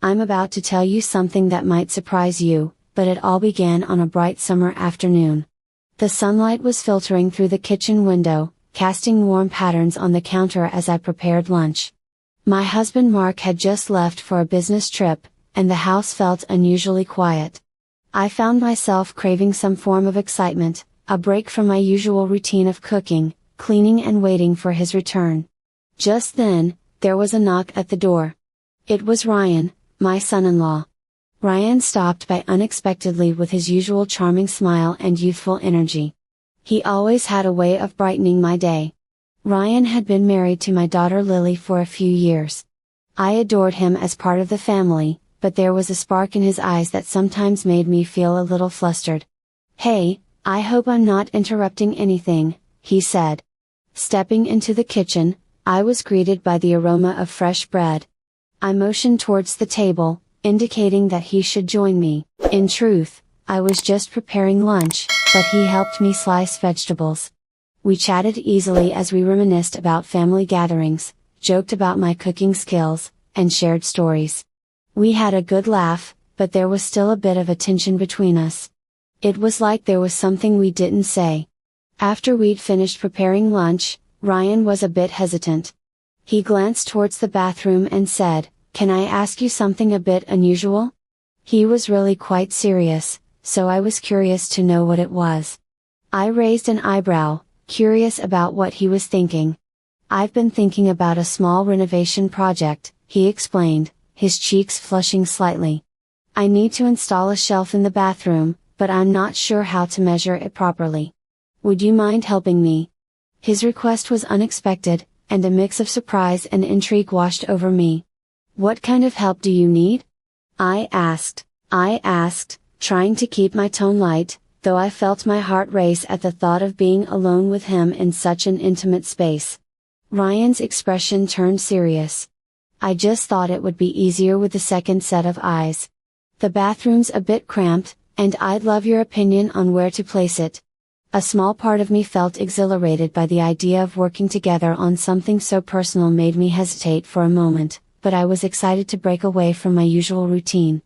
I'm about to tell you something that might surprise you, but it all began on a bright summer afternoon. The sunlight was filtering through the kitchen window, casting warm patterns on the counter as I prepared lunch. My husband Mark had just left for a business trip, and the house felt unusually quiet. I found myself craving some form of excitement, a break from my usual routine of cooking, cleaning and waiting for his return. Just then, there was a knock at the door. It was Ryan, my son-in-law. Ryan stopped by unexpectedly with his usual charming smile and youthful energy. He always had a way of brightening my day. Ryan had been married to my daughter Lily for a few years. I adored him as part of the family, but there was a spark in his eyes that sometimes made me feel a little flustered. "Hey, I hope I'm not interrupting anything," he said. Stepping into the kitchen, I was greeted by the aroma of fresh bread. I motioned towards the table, indicating that he should join me. In truth, I was just preparing lunch, but he helped me slice vegetables. We chatted easily as we reminisced about family gatherings, joked about my cooking skills, and shared stories. We had a good laugh, but there was still a bit of a tension between us. It was like there was something we didn't say. After we'd finished preparing lunch, Ryan was a bit hesitant. He glanced towards the bathroom and said, "Can I ask you something a bit unusual?" He was really quite serious, so I was curious to know what it was. I raised an eyebrow, curious about what he was thinking. "I've been thinking about a small renovation project," he explained, his cheeks flushing slightly. "I need to install a shelf in the bathroom, but I'm not sure how to measure it properly. Would you mind helping me?" His request was unexpected, and a mix of surprise and intrigue washed over me. "What kind of help do you need?" I asked, trying to keep my tone light, though I felt my heart race at the thought of being alone with him in such an intimate space. Ryan's expression turned serious. "I just thought it would be easier with the second set of eyes. The bathroom's a bit cramped, and I'd love your opinion on where to place it." A small part of me felt exhilarated by the idea of working together on something so personal made me hesitate for a moment, but I was excited to break away from my usual routine.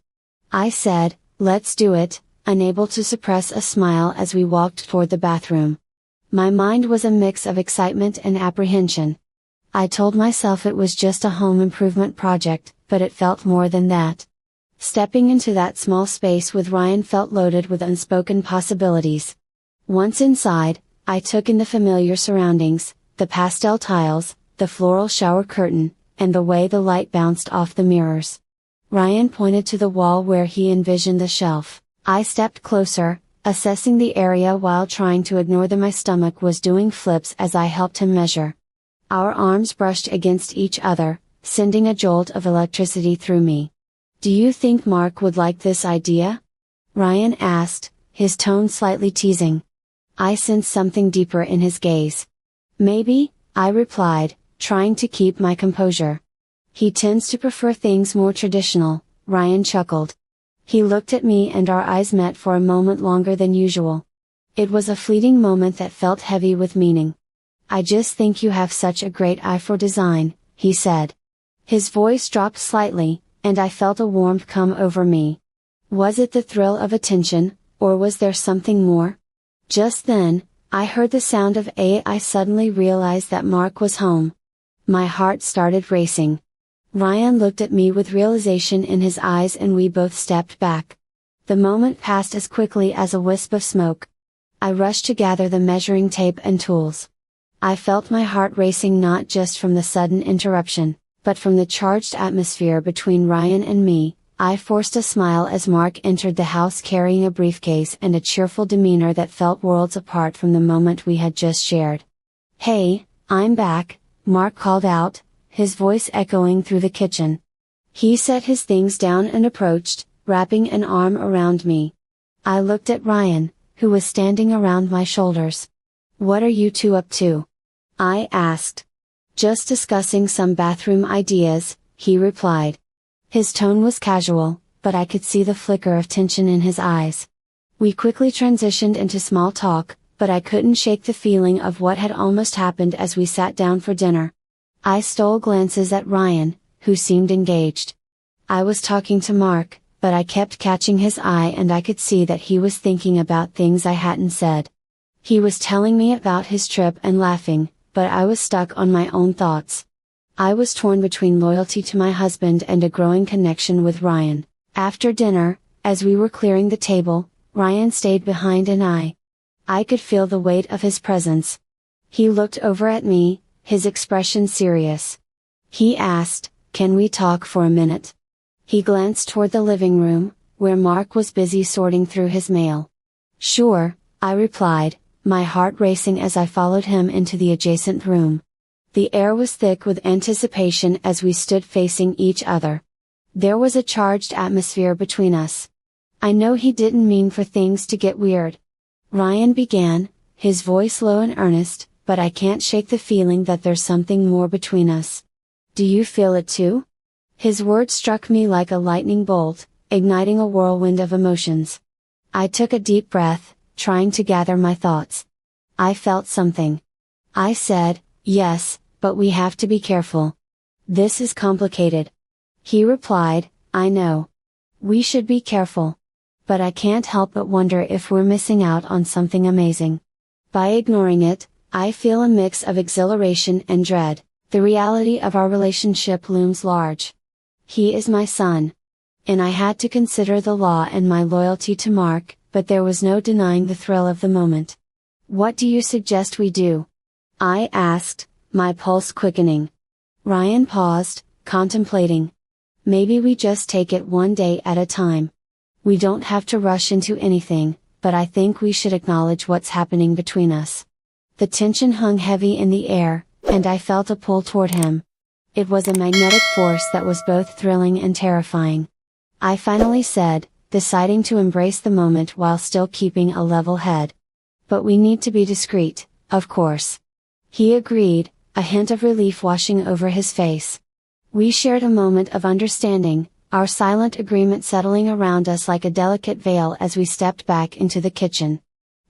I said, "Let's do it," unable to suppress a smile as we walked toward the bathroom. My mind was a mix of excitement and apprehension. I told myself it was just a home improvement project, but it felt more than that. Stepping into that small space with Ryan felt loaded with unspoken possibilities. Once inside, I took in the familiar surroundings, the pastel tiles, the floral shower curtain, and the way the light bounced off the mirrors. Ryan pointed to the wall where he envisioned the shelf. I stepped closer, assessing the area while trying to ignore that my stomach was doing flips as I helped him measure. Our arms brushed against each other, sending a jolt of electricity through me. "Do you think Mark would like this idea?" Ryan asked, his tone slightly teasing. I sensed something deeper in his gaze. "Maybe," I replied, trying to keep my composure. "He tends to prefer things more traditional," Ryan chuckled. He looked at me and our eyes met for a moment longer than usual. It was a fleeting moment that felt heavy with meaning. "I just think you have such a great eye for design," he said. His voice dropped slightly, and I felt a warmth come over me. Was it the thrill of attention, or was there something more? Just then, I heard the sound of I suddenly realized that Mark was home. My heart started racing. Ryan looked at me with realization in his eyes and we both stepped back. The moment passed as quickly as a wisp of smoke. I rushed to gather the measuring tape and tools. I felt my heart racing not just from the sudden interruption, but from the charged atmosphere between Ryan and me. I forced a smile as Mark entered the house carrying a briefcase and a cheerful demeanor that felt worlds apart from the moment we had just shared. "Hey, I'm back," Mark called out, his voice echoing through the kitchen. He set his things down and approached, wrapping an arm around me. I looked at Ryan, who was standing around my shoulders. "What are you two up to?" I asked. "Just discussing some bathroom ideas," he replied. His tone was casual, but I could see the flicker of tension in his eyes. We quickly transitioned into small talk, but I couldn't shake the feeling of what had almost happened as we sat down for dinner. I stole glances at Ryan, who seemed engaged. I was talking to Mark, but I kept catching his eye and I could see that he was thinking about things I hadn't said. He was telling me about his trip and laughing, but I was stuck on my own thoughts. I was torn between loyalty to my husband and a growing connection with Ryan. After dinner, as we were clearing the table, Ryan stayed behind and I could feel the weight of his presence. He looked over at me, his expression serious. He asked, "Can we talk for a minute?" He glanced toward the living room, where Mark was busy sorting through his mail. "Sure," I replied, my heart racing as I followed him into the adjacent room. The air was thick with anticipation as we stood facing each other. There was a charged atmosphere between us. "I know he didn't mean for things to get weird," Ryan began, his voice low and earnest, "but I can't shake the feeling that there's something more between us. Do you feel it too?" His words struck me like a lightning bolt, igniting a whirlwind of emotions. I took a deep breath, trying to gather my thoughts. "I felt something." I said, "Yes, but we have to be careful. This is complicated." He replied, "I know. We should be careful. But I can't help but wonder if we're missing out on something amazing. By ignoring it, I feel a mix of exhilaration and dread. The reality of our relationship looms large. He is my son. And I had to consider the law and my loyalty to Mark, but there was no denying the thrill of the moment. "What do you suggest we do?" I asked, my pulse quickening. Ryan paused, contemplating. "Maybe we just take it one day at a time. We don't have to rush into anything, but I think we should acknowledge what's happening between us." The tension hung heavy in the air, and I felt a pull toward him. It was a magnetic force that was both thrilling and terrifying. I finally said, deciding to embrace the moment while still keeping a level head. "But we need to be discreet, of course." He agreed, a hint of relief washing over his face. We shared a moment of understanding, our silent agreement settling around us like a delicate veil as we stepped back into the kitchen.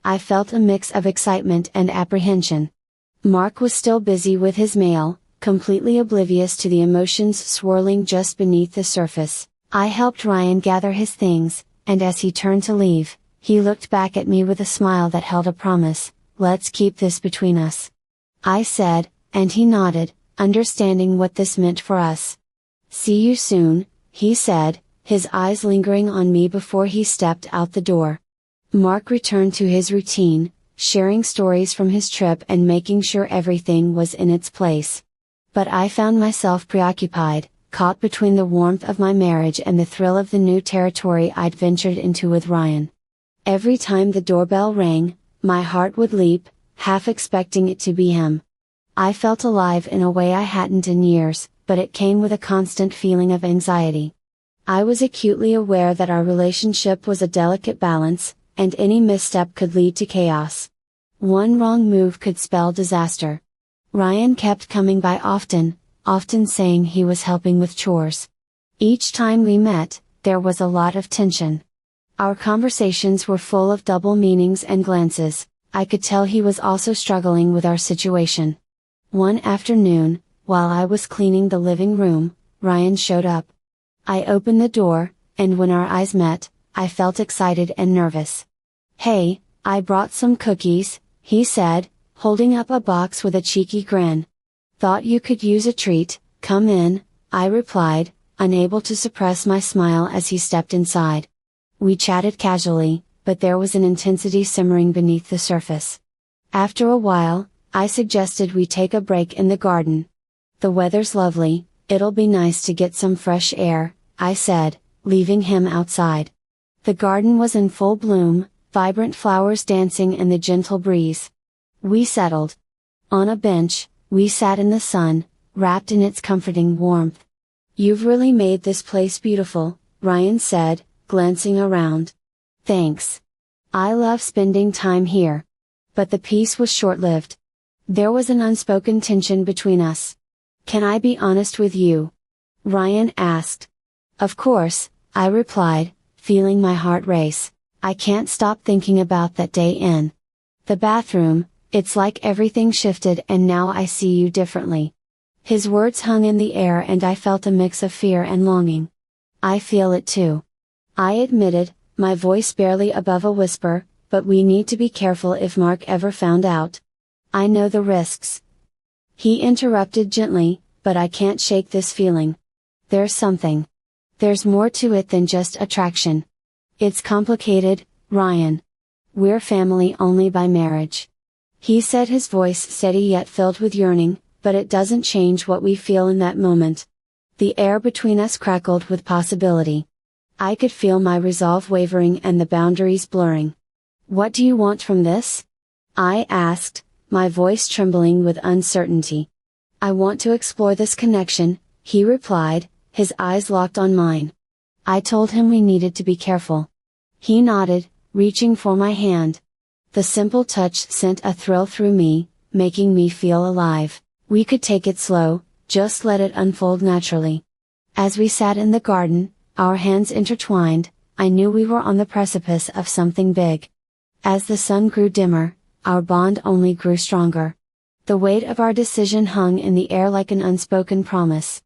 I felt a mix of excitement and apprehension. Mark was still busy with his mail, completely oblivious to the emotions swirling just beneath the surface. I helped Ryan gather his things, and as he turned to leave, he looked back at me with a smile that held a promise, "Let's keep this between us." I said, and he nodded, understanding what this meant for us. "See you soon," he said, his eyes lingering on me before he stepped out the door. Mark returned to his routine, sharing stories from his trip and making sure everything was in its place. But I found myself preoccupied, caught between the warmth of my marriage and the thrill of the new territory I'd ventured into with Ryan. Every time the doorbell rang, my heart would leap, half expecting it to be him. I felt alive in a way I hadn't in years, but it came with a constant feeling of anxiety. I was acutely aware that our relationship was a delicate balance, and any misstep could lead to chaos. One wrong move could spell disaster. Ryan kept coming by often saying he was helping with chores. Each time we met, there was a lot of tension. Our conversations were full of double meanings and glances. I could tell he was also struggling with our situation. One afternoon, while I was cleaning the living room, Ryan showed up. I opened the door, and when our eyes met, I felt excited and nervous. "Hey, I brought some cookies," he said, holding up a box with a cheeky grin. "Thought you could use a treat, come in," I replied, unable to suppress my smile as he stepped inside. We chatted casually, but there was an intensity simmering beneath the surface. After a while, I suggested we take a break in the garden. "The weather's lovely, it'll be nice to get some fresh air," I said, leaving him outside. The garden was in full bloom, vibrant flowers dancing in the gentle breeze. We settled. On a bench, we sat in the sun, wrapped in its comforting warmth. "You've really made this place beautiful," Ryan said, glancing around. "Thanks. I love spending time here." But the peace was short-lived. There was an unspoken tension between us. "Can I be honest with you?" Ryan asked. "Of course," I replied, feeling my heart race. "I can't stop thinking about that day in the bathroom. It's like everything shifted and now I see you differently." His words hung in the air and I felt a mix of fear and longing. I feel it too. I admitted, my voice barely above a whisper, but we need to be careful if Mark ever found out. I know the risks. He interrupted gently, but I can't shake this feeling. There's something. There's more to it than just attraction. It's complicated, Ryan. We're family only by marriage. He said, his voice steady yet filled with yearning, but it doesn't change what we feel in that moment. The air between us crackled with possibility. I could feel my resolve wavering and the boundaries blurring. What do you want from this? I asked, my voice trembling with uncertainty. I want to explore this connection, he replied, his eyes locked on mine. I told him we needed to be careful. He nodded, reaching for my hand. The simple touch sent a thrill through me, making me feel alive. We could take it slow, just let it unfold naturally. As we sat in the garden, our hands intertwined, I knew we were on the precipice of something big. As the sun grew dimmer, our bond only grew stronger. The weight of our decision hung in the air like an unspoken promise.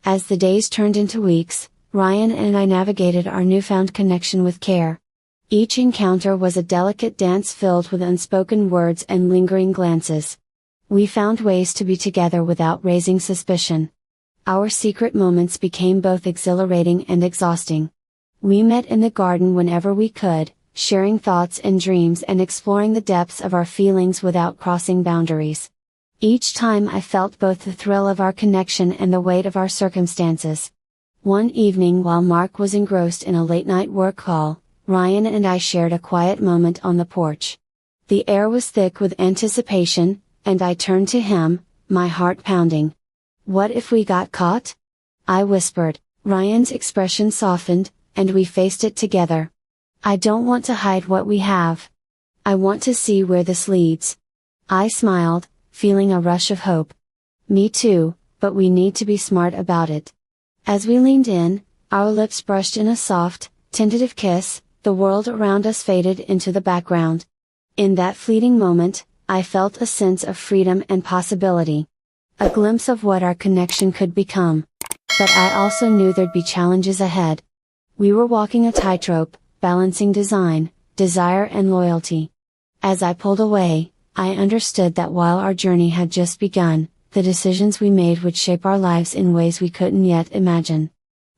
As the days turned into weeks, Ryan and I navigated our newfound connection with care. Each encounter was a delicate dance filled with unspoken words and lingering glances. We found ways to be together without raising suspicion. Our secret moments became both exhilarating and exhausting. We met in the garden whenever we could, sharing thoughts and dreams and exploring the depths of our feelings without crossing boundaries. Each time I felt both the thrill of our connection and the weight of our circumstances. One evening while Mark was engrossed in a late-night work call, Ryan and I shared a quiet moment on the porch. The air was thick with anticipation, and I turned to him, my heart pounding. What if we got caught? I whispered. Ryan's expression softened, and we faced it together. I don't want to hide what we have. I want to see where this leads. I smiled, feeling a rush of hope. Me too, but we need to be smart about it. As we leaned in, our lips brushed in a soft, tentative kiss, the world around us faded into the background. In that fleeting moment, I felt a sense of freedom and possibility. A glimpse of what our connection could become. But I also knew there'd be challenges ahead. We were walking a tightrope, balancing desire and loyalty. As I pulled away, I understood that while our journey had just begun, the decisions we made would shape our lives in ways we couldn't yet imagine.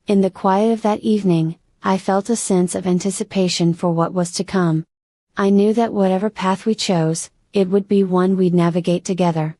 In the quiet of that evening, I felt a sense of anticipation for what was to come. I knew that whatever path we chose, it would be one we'd navigate together.